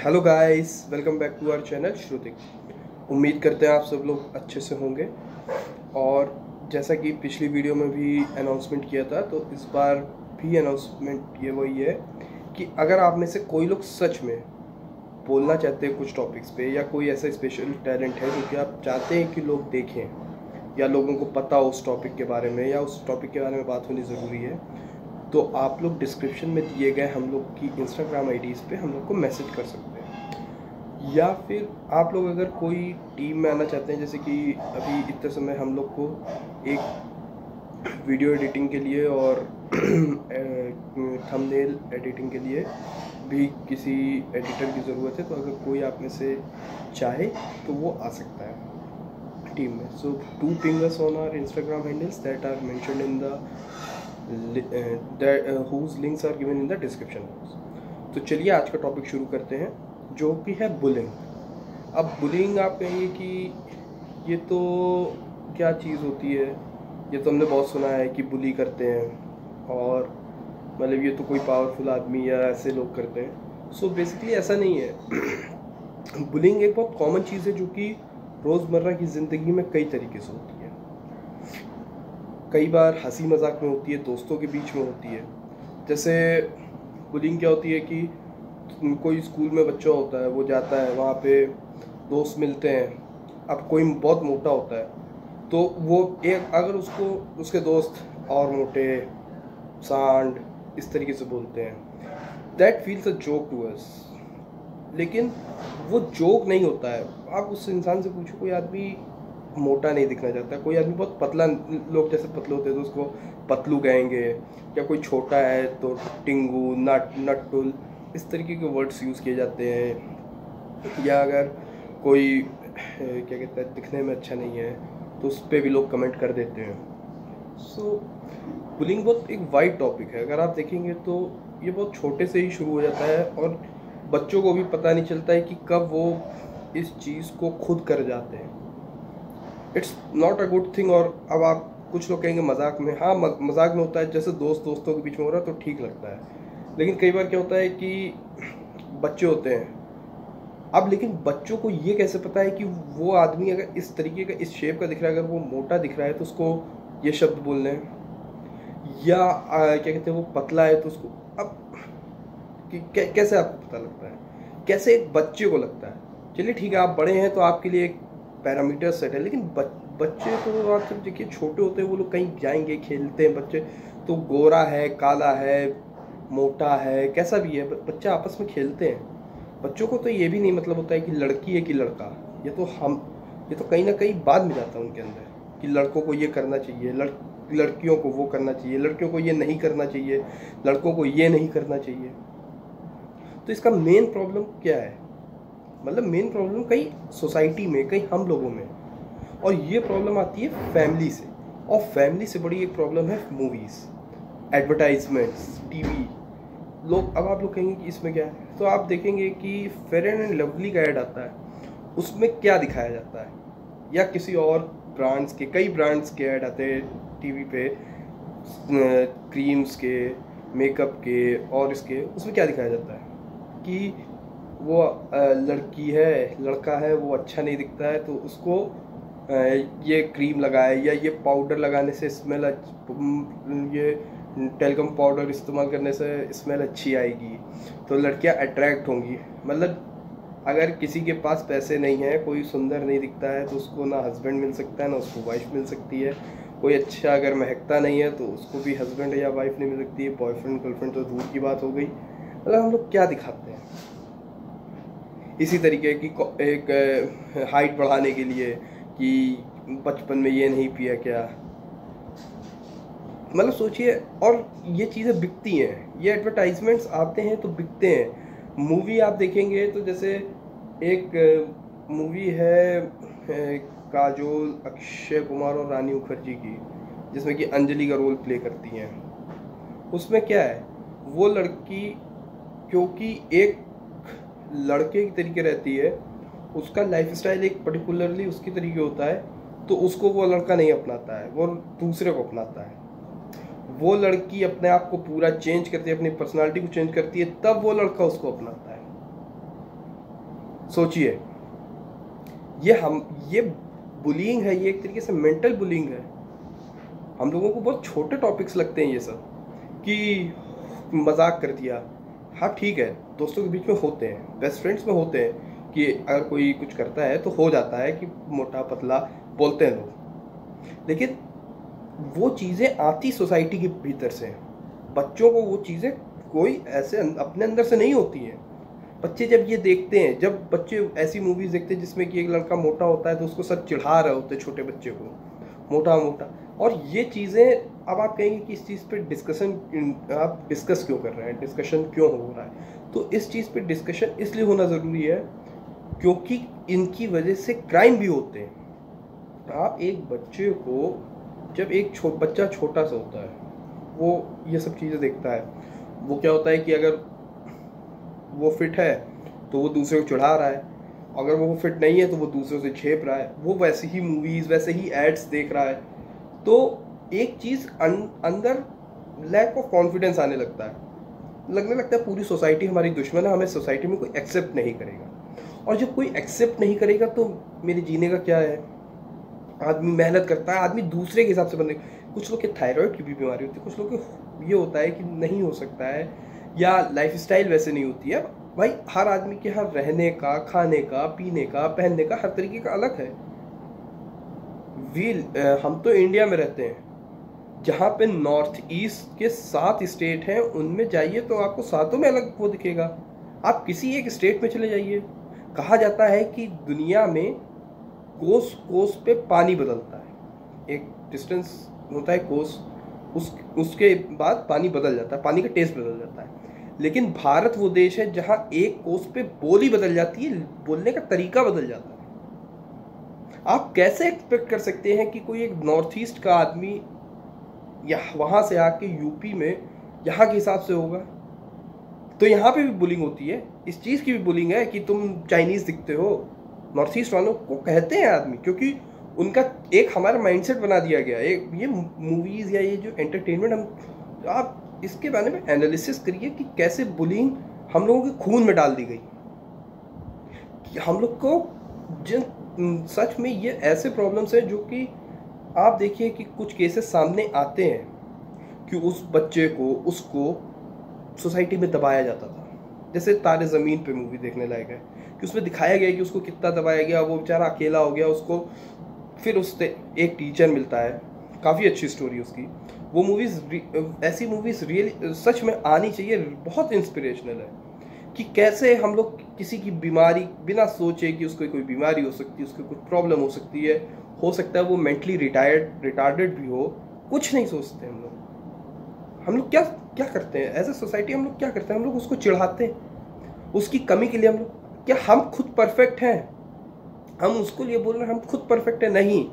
Hello guys, welcome back to our channel Shrutik. उम्मीद करते हैं आप सब लोग अच्छे से होंगे। और जैसा कि पिछली वीडियो में भी अनाउंसमेंट किया था, तो इस बार भी अनाउंसमेंट ये वही है कि अगर आप में से कोई लोग सच में बोलना चाहते हैं कुछ टॉपिक्स पे, या कोई ऐसा स्पेशल टैलेंट है जो कि आप चाहते हैं कि लोग देखें या लोगों को पता हो उस टॉपिक के बारे में, या उस टॉपिक के बारे में बात होनी ज़रूरी है, तो आप लोग डिस्क्रिप्शन में दिए गए हम लोग की इंस्टाग्राम आईडीज़ पे हम लोग को मैसेज कर सकते हैं। या फिर आप लोग अगर कोई टीम में आना चाहते हैं, जैसे कि अभी इतने समय हम लोग को एक वीडियो एडिटिंग के लिए और थंबनेल एडिटिंग के लिए भी किसी एडिटर की ज़रूरत है, तो अगर कोई आप में से चाहे तो वो आ सकता है टीम में। So do ping us on our Instagram handles that are mentioned in the whose links are given in the description box। तो चलिए आज का टॉपिक शुरू करते हैं, जो कि है बुलिंग। अब बुलिंग आप कहेंगे कि ये तो क्या चीज़ होती है, ये तो हमने बहुत सुना है कि बुली करते हैं, और मतलब ये तो कोई पावरफुल आदमी या ऐसे लोग करते हैं। सो बेसिकली ऐसा नहीं है। बुलिंग एक बहुत कॉमन चीज़ है जो कि रोज़मर्रा की ज़िंदगी में कई तरीके से होती है। कई बार हंसी मजाक में होती है, दोस्तों के बीच में होती है। जैसे बुलिंग क्या होती है कि कोई स्कूल में बच्चा होता है, वो जाता है वहाँ पे, दोस्त मिलते हैं। अब कोई बहुत मोटा होता है तो वो एक अगर उसको उसके दोस्त और मोटे, सांड, इस तरीके से बोलते हैं, that feels a joke to us. लेकिन वो जोक नहीं होता है। आप उस इंसान से पूछो, कोई आदमी मोटा नहीं दिखना चाहता, कोई आदमी बहुत पतला, लोग जैसे पतले होते हैं तो उसको पतलू कहेंगे, या कोई छोटा है तो टिंगू, नट्टुल, इस तरीके के वर्ड्स यूज़ किए जाते हैं। या अगर कोई क्या कहते हैं, दिखने में अच्छा नहीं है तो उस पर भी लोग कमेंट कर देते हैं। सो बुलिंग बहुत एक वाइड टॉपिक है। अगर आप देखेंगे तो ये बहुत छोटे से ही शुरू हो जाता है, और बच्चों को भी पता नहीं चलता है कि कब वो इस चीज़ को खुद कर जाते हैं। It's not a good thing. और अब आप कुछ लोग कहेंगे मजाक में, हाँ मजाक में होता है, जैसे दोस्तों के बीच में हो रहा है तो ठीक लगता है। लेकिन कई बार क्या होता है कि बच्चे होते हैं, अब लेकिन बच्चों को ये कैसे पता है कि वो आदमी अगर इस तरीके का, इस शेप का दिख रहा है, अगर वो मोटा दिख रहा है तो उसको ये शब्द बोलने हैं, या क्या कहते हैं वो पतला है तो उसको, अब कैसे आपको पता लगता है, कैसे एक बच्चे को लगता है। चलिए ठीक है, आप बड़े हैं तो आपके लिए एक पैरामीटर सेट है, लेकिन बच्चे तो आप जब देखिए छोटे होते हैं, वो लोग कहीं जाएंगे, खेलते हैं बच्चे, तो गोरा है, काला है, मोटा है, कैसा भी है, बच्चे आपस में खेलते हैं। बच्चों को तो ये भी नहीं मतलब होता है कि लड़की है कि लड़का। ये तो कहीं ना कहीं बाद में जाता है उनके अंदर कि लड़कों को ये करना चाहिए, लड़कियों को वो करना चाहिए, लड़कियों को ये नहीं करना चाहिए, लड़कों को ये नहीं करना चाहिए। तो इसका मेन प्रॉब्लम क्या है, मतलब मेन प्रॉब्लम कहीं सोसाइटी में, कहीं हम लोगों में, और ये प्रॉब्लम आती है फैमिली से। और फैमिली से बड़ी एक प्रॉब्लम है मूवीज़, एडवर्टाइजमेंट्स, टीवी। अब आप लोग कहेंगे कि इसमें क्या है, तो आप देखेंगे कि फेयर एंड लवली का ऐड आता है, उसमें क्या दिखाया जाता है, या किसी और ब्रांड्स के, कई ब्रांड्स के ऐड आते हैं टीवी पे, क्रीम्स के, मेकअप के और इसके, उसमें क्या दिखाया जाता है कि वो लड़की है, लड़का है, वो अच्छा नहीं दिखता है तो उसको ये क्रीम लगाए, या ये पाउडर लगाने से स्मेल, ये टेल्कम पाउडर इस्तेमाल करने से स्मेल अच्छी आएगी, तो लड़कियां अट्रैक्ट होंगी। मतलब अगर किसी के पास पैसे नहीं है, कोई सुंदर नहीं दिखता है, तो उसको ना हस्बैंड मिल सकता है, ना उसको वाइफ मिल सकती है। कोई अच्छा अगर महकता नहीं है तो उसको भी हस्बैंड या वाइफ नहीं मिल सकती है। बॉयफ्रेंड गर्लफ्रेंड तो दूर की बात हो गई। मतलब हम लोग क्या दिखाते हैं, इसी तरीके की एक हाइट बढ़ाने के लिए कि बचपन में ये नहीं पिया क्या, मतलब सोचिए। और ये चीज़ें बिकती हैं, ये एडवर्टाइजमेंट्स आते हैं तो बिकते हैं। मूवी आप देखेंगे तो जैसे एक मूवी है काजोल, अक्षय कुमार और रानी मुखर्जी की, जिसमें कि अंजलि का रोल प्ले करती हैं। उसमें क्या है, वो लड़की क्योंकि एक लड़के की तरीके रहती है, उसका लाइफस्टाइल एक पर्टिकुलरली उसकी तरीके होता है, तो उसको वो लड़का नहीं अपनाता है, वो दूसरे को अपनाता है। वो लड़की अपने आप को पूरा चेंज करती है, अपनी पर्सनालिटी को चेंज करती है, तब वो लड़का उसको अपनाता है। सोचिए, ये बुलिंग है, ये एक तरीके से मेंटल बुलिंग है। हम लोगों को बहुत छोटे टॉपिक्स लगते हैं ये सब, कि मजाक कर दिया। हाँ ठीक है, दोस्तों के बीच में होते हैं, बेस्ट फ्रेंड्स में होते हैं कि अगर कोई कुछ करता है तो हो जाता है कि मोटा पतला बोलते हैं लोग, लेकिन वो चीज़ें आती सोसाइटी के भीतर से हैं। बच्चों को वो चीज़ें कोई ऐसे अपने अंदर से नहीं होती हैं। बच्चे जब ये देखते हैं, जब बच्चे ऐसी मूवीज़ देखते हैं जिसमें कि एक लड़का मोटा होता है तो उसको सब चिढ़ा रहे होते हैं छोटे बच्चे को, मोटा मोटा। और ये चीज़ें, अब आप कहेंगे कि इस चीज़ पे डिस्कशन, आप डिस्कस क्यों कर रहे हैं, डिस्कशन क्यों हो रहा है? तो इस चीज़ पे डिस्कशन इसलिए होना ज़रूरी है क्योंकि इनकी वजह से क्राइम भी होते हैं। आप एक बच्चे को, जब एक बच्चा छोटा सा होता है, वो ये सब चीज़ें देखता है, वो क्या होता है कि अगर वो फिट है तो वो दूसरे को चढ़ा रहा है, अगर वो फिट नहीं है तो वो दूसरों से झेप रहा है, वो वैसे ही मूवीज़, वैसे ही एड्स देख रहा है। तो एक चीज़ अंदर लैक ऑफ कॉन्फिडेंस आने लगता है, लगने लगता है पूरी सोसाइटी हमारी दुश्मन है, हमें सोसाइटी में कोई एक्सेप्ट नहीं करेगा। और जब कोई एक्सेप्ट नहीं करेगा तो मेरे जीने का क्या है? आदमी मेहनत करता है, आदमी दूसरे के हिसाब से बनने, कुछ लोग के थायराइड की भी बीमारी होती है, कुछ लोग के ये होता है कि नहीं हो सकता है, या लाइफस्टाइल वैसे नहीं होती है। भाई हर आदमी के यहाँ रहने का, खाने का, पीने का, पहनने का हर तरीके का अलग है। हम तो इंडिया में रहते हैं, जहाँ पे नॉर्थ ईस्ट के 7 स्टेट हैं, उनमें जाइए तो आपको 7 में अलग वो दिखेगा। आप किसी एक स्टेट में चले जाइए, कहा जाता है कि दुनिया में कोस कोस पे पानी बदलता है, एक डिस्टेंस होता है कोस, उसके बाद पानी बदल जाता है, पानी का टेस्ट बदल जाता है। लेकिन भारत वो देश है जहाँ एक कोस पे बोली बदल जाती है, बोलने का तरीका बदल जाता है। आप कैसे एक्सपेक्ट कर सकते हैं कि कोई एक नॉर्थ ईस्ट का आदमी या वहाँ से आके यूपी में यहाँ के हिसाब से होगा? तो यहाँ पे भी बुलिंग होती है, इस चीज़ की भी बुलिंग है कि तुम चाइनीज़ दिखते हो। नॉर्थ ईस्ट वालों को कहते हैं आदमी, क्योंकि उनका एक हमारा माइंडसेट बना दिया गया है। ये मूवीज़ या ये जो एंटरटेनमेंट, हम आप इसके बारे में एनालिसिस करिए कि कैसे बुलिंग हम लोगों के खून में डाल दी गई। कि हम लोग को जिन सच में ये ऐसे प्रॉब्लम्स हैं जो कि आप देखिए कि कुछ केसेस सामने आते हैं कि उस बच्चे को, उसको सोसाइटी में दबाया जाता था। जैसे तारे ज़मीन पे मूवी देखने लायक है कि उसमें दिखाया गया कि उसको कितना दबाया गया, वो बेचारा अकेला हो गया, उसको फिर उससे एक टीचर मिलता है, काफ़ी अच्छी स्टोरी उसकी। वो मूवीज़, ऐसी मूवीज़ रियली सच में आनी चाहिए, बहुत इंस्पिरेशनल है कि कैसे हम लोग किसी की बीमारी बिना सोचे कि उसको कोई बीमारी हो सकती है, उसको कुछ प्रॉब्लम हो सकती है, हो सकता है वो मेंटली रिटार्डेड भी हो, कुछ नहीं सोचते हम लोग क्या करते हैं एज ए सोसाइटी? हम लोग क्या करते हैं? हम लोग उसको चिढ़ाते हैं, उसकी कमी के लिए हम लोग, क्या हम खुद परफेक्ट हैं? हम उसको लिए बोल रहे हैं हम खुद परफेक्ट है? नहीं,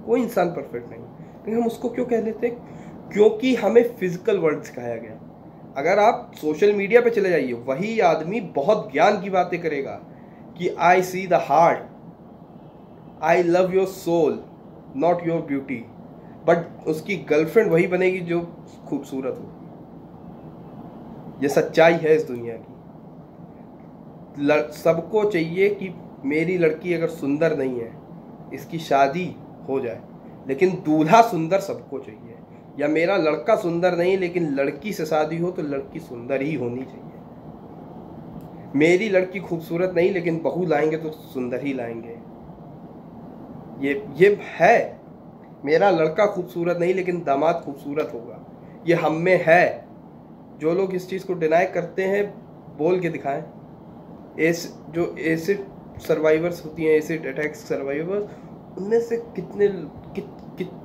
कोई इंसान परफेक्ट नहीं, लेकिन हम उसको क्यों कह लेते हैं? क्योंकि हमें फिजिकल वर्ड सिखाया गया। अगर आप सोशल मीडिया पे चले जाइए, वही आदमी बहुत ज्ञान की बातें करेगा कि I see the heart, I love your soul, not your beauty, but उसकी गर्लफ्रेंड वही बनेगी जो खूबसूरत हो। ये सच्चाई है इस दुनिया की। सबको चाहिए कि मेरी लड़की अगर सुंदर नहीं है, इसकी शादी हो जाए, लेकिन दूल्हा सुंदर सबको चाहिए। या मेरा लड़का सुंदर नहीं लेकिन लड़की से शादी हो तो लड़की सुंदर ही होनी चाहिए। मेरी लड़की खूबसूरत नहीं लेकिन बहू लाएंगे तो सुंदर ही लाएंगे। ये है। मेरा लड़का खूबसूरत नहीं लेकिन दामाद खूबसूरत होगा, ये हम में है। जो लोग इस चीज़ को डिनाई करते हैं, बोल के दिखाएं। जो एसिड सर्वाइवर्स होती हैं, एसिड अटैक्स सर्वाइवर्स, उनमें से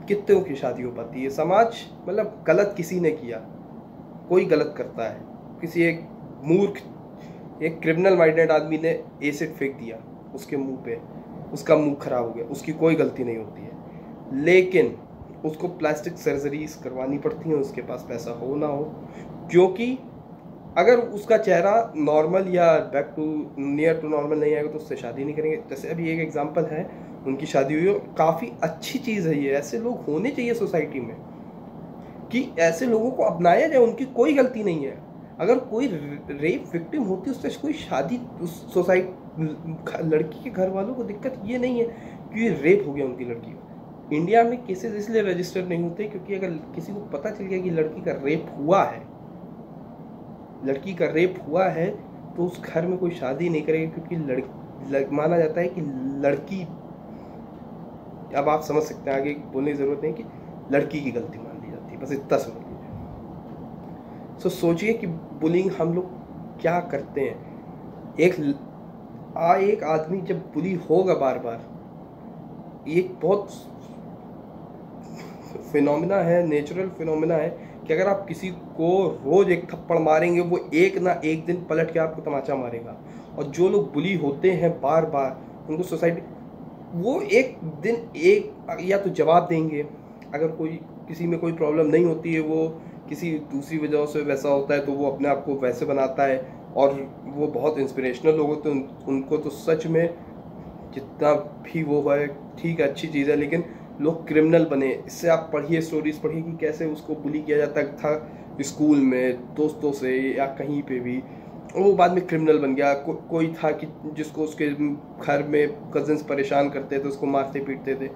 कितनों की शादी हो पाती है? समाज, मतलब गलत किसी ने किया, कोई गलत करता है, किसी एक मूर्ख, एक क्रिमिनल माइंडेड आदमी ने एसिड फेंक दिया उसके मुंह पे, उसका मुंह खराब हो गया, उसकी कोई गलती नहीं होती है, लेकिन उसको प्लास्टिक सर्जरीज करवानी पड़ती हैं, उसके पास पैसा हो ना हो। क्योंकि अगर उसका चेहरा नॉर्मल या back to near to normal नहीं आएगा तो उससे शादी नहीं करेंगे। जैसे अभी एक एग्जांपल है, उनकी शादी हुई, काफ़ी अच्छी चीज़ है ये, ऐसे लोग होने चाहिए सोसाइटी में। कि ऐसे लोगों को अपनाया जाए, उनकी कोई गलती नहीं है। अगर कोई रेप विक्टिम होती है उससे कोई शादी, उस सोसाइटी लड़की के घर वालों को दिक्कत ये नहीं है कि ये रेप हो गया उनकी लड़की का। इंडिया में केसेस इसलिए रजिस्टर नहीं होते क्योंकि अगर किसी को पता चल गया कि लड़की का रेप हुआ है, लड़की का रेप हुआ है, तो उस घर में कोई शादी नहीं करेगा, क्योंकि माना जाता है कि लड़की, अब आप समझ सकते हैं, आगे बोलने की ज़रूरत नहीं कि लड़की की गलती मान ली जाती है, बस इतना समझ लीजिए। सो सोचिए कि बुलिंग हम लोग क्या करते हैं। एक आदमी जब बुली होगा बार बार, एक बहुत फिनोमिना है, नेचुरल फिनोमिना है कि अगर आप किसी को रोज एक थप्पड़ मारेंगे, वो एक ना एक दिन पलट के आपको तमाचा मारेगा। और जो लोग बुली होते हैं बार बार, उनको सोसाइटी, वो एक दिन एक या तो जवाब देंगे, अगर कोई किसी में कोई प्रॉब्लम नहीं होती है, वो किसी दूसरी वजह से वैसा होता है तो वो अपने आप को वैसे बनाता है, और वो बहुत इंस्पिरेशनल लोग होते हैं, उनको तो सच में जितना भी वो है ठीक है, अच्छी चीज़ है, लेकिन लोग क्रिमिनल बने। इससे आप पढ़िए, स्टोरीज पढ़िए कि कैसे उसको बुली किया जाता था स्कूल में, दोस्तों से या कहीं पे भी, वो बाद में क्रिमिनल बन गया। कोई था कि जिसको उसके घर में कजिन्स परेशान करते थे, उसको मारते पीटते थे,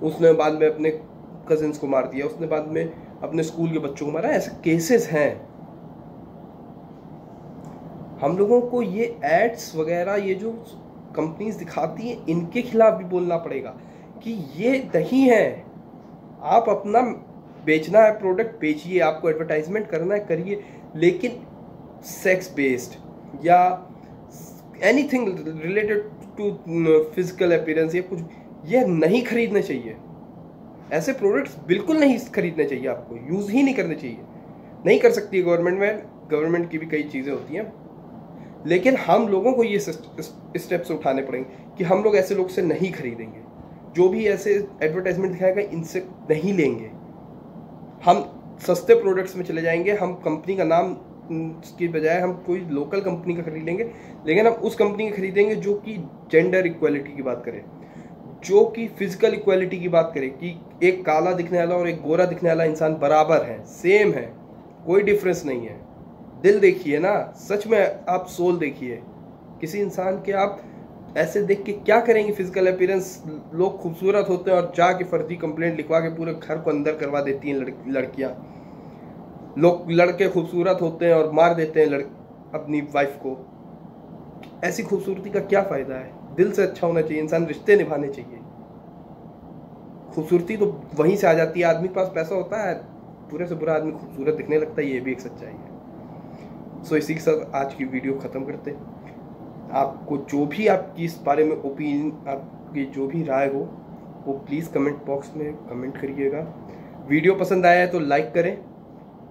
उसने बाद में अपने कजिन्स को मार दिया, उसने बाद में अपने स्कूल के बच्चों को मारा। ऐसे केसेस हैं। हम लोगों को ये एड्स वगैरह, ये जो कंपनीज दिखाती हैं, इनके खिलाफ भी बोलना पड़ेगा कि ये नहीं है। आप अपना बेचना है प्रोडक्ट, बेचिए, आपको एडवर्टाइजमेंट करना है करिए, लेकिन सेक्स बेस्ड या anything related to physical appearance या कुछ, ये नहीं खरीदने चाहिए। ऐसे प्रोडक्ट्स बिल्कुल नहीं खरीदने चाहिए, आपको यूज़ ही नहीं करने चाहिए। नहीं कर सकती है गवर्नमेंट, में गवर्नमेंट की भी कई चीज़ें होती हैं, लेकिन हम लोगों को ये स्टेप्स उठाने पड़ेंगे कि हम लोग ऐसे लोग से नहीं खरीदेंगे। जो भी ऐसे एडवर्टाइजमेंट दिखाएगा, इनसे नहीं लेंगे। हम सस्ते प्रोडक्ट्स में चले जाएंगे, हम कंपनी का नाम की बजाय हम कोई लोकल कंपनी का खरीदेंगे, लेकिन हम उस कंपनी का खरीदेंगे जो कि जेंडर इक्वालिटी की बात करे, जो कि फिजिकल इक्वालिटी की बात करे, कि एक काला दिखने वाला और एक गोरा दिखने वाला इंसान बराबर है, सेम है, कोई डिफरेंस नहीं है। दिल देखिए ना, सच में आप सोल देखिए। किसी इंसान के आप ऐसे देख के क्या करेंगे? फिजिकल अपीयरेंस, लोग खूबसूरत होते हैं और जाके फर्जी कंप्लेंट लिखवा के पूरे घर को अंदर करवा देती हैं लड़कियां। लोग, लड़के खूबसूरत होते हैं और मार देते हैं अपनी वाइफ को। ऐसी खूबसूरती का क्या फायदा है? दिल से अच्छा होना चाहिए, इंसान रिश्ते निभाने चाहिए। खूबसूरती तो वहीं से आ जाती है। आदमी के पास पैसा होता है, बुरे से बुरा आदमी खूबसूरत दिखने लगता है, ये भी एक सच्चाई है। सो इसी के साथ आज की वीडियो ख़त्म करते हैं। आपको जो भी आपकी इस बारे में ओपिनियन, आपकी जो भी राय हो, वो प्लीज़ कमेंट बॉक्स में कमेंट करिएगा। वीडियो पसंद आया है तो लाइक करें,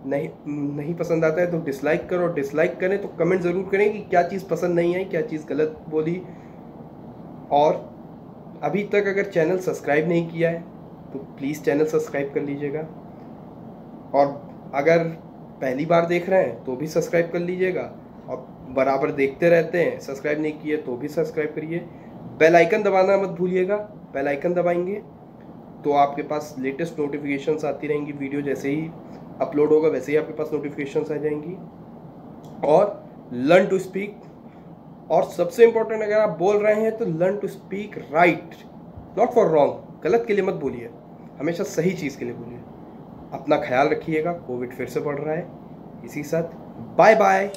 नहीं पसंद आता है तो डिसलाइक करो। डिसलाइक करें तो कमेंट ज़रूर करें कि क्या चीज़ पसंद नहीं आई, क्या चीज़ गलत बोली। और अभी तक अगर चैनल सब्सक्राइब नहीं किया है तो प्लीज़ चैनल सब्सक्राइब कर लीजिएगा, और अगर पहली बार देख रहे हैं तो भी सब्सक्राइब कर लीजिएगा, और बराबर देखते रहते हैं, सब्सक्राइब नहीं किए तो भी सब्सक्राइब करिए। बेल आइकन दबाना मत भूलिएगा। बेल आइकन दबाएंगे तो आपके पास लेटेस्ट नोटिफिकेशंस आती रहेंगी। वीडियो जैसे ही अपलोड होगा वैसे ही आपके पास नोटिफिकेशंस आ जाएंगी। और लर्न टू स्पीक, और सबसे इंपॉर्टेंट, अगर आप बोल रहे हैं तो learn to speak right, not for wrong. गलत के लिए मत बोलिए, हमेशा सही चीज़ के लिए बोलिए। अपना ख्याल रखिएगा। कोविड फिर से बढ़ रहा है। इसी के साथ बाय बाय।